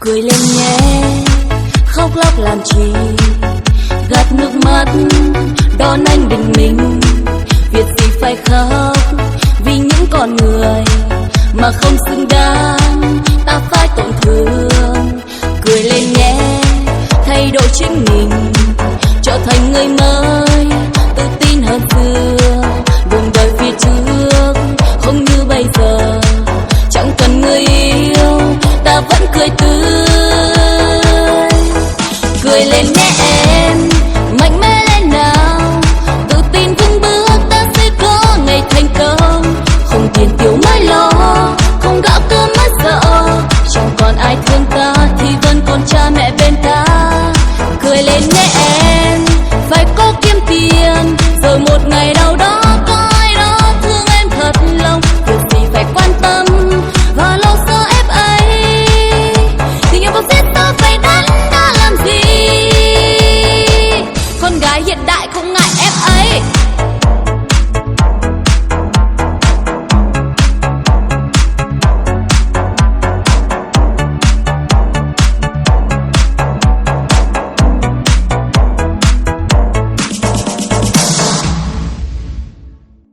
Cười lên nhé, khóc lóc làm chi, gạt nước mắt đón anh bình minh. Việc gì phải khóc vì những con người mà không xứng đáng ta phải tổn thương. Cười lên nhé, thay đổi chính mình, trở thành người mới, tự tin hơn xưa. Đường đời phía trước không như bây giờ, chẳng cần người yêu ta vẫn cười tươi. Cười lên nhé em, mạnh mẽ lên nào, tự tin vững bước ta sẽ có ngày thành công. Không tiền tiêu mới lo, không gạo cơm mới sợ, chẳng còn ai thương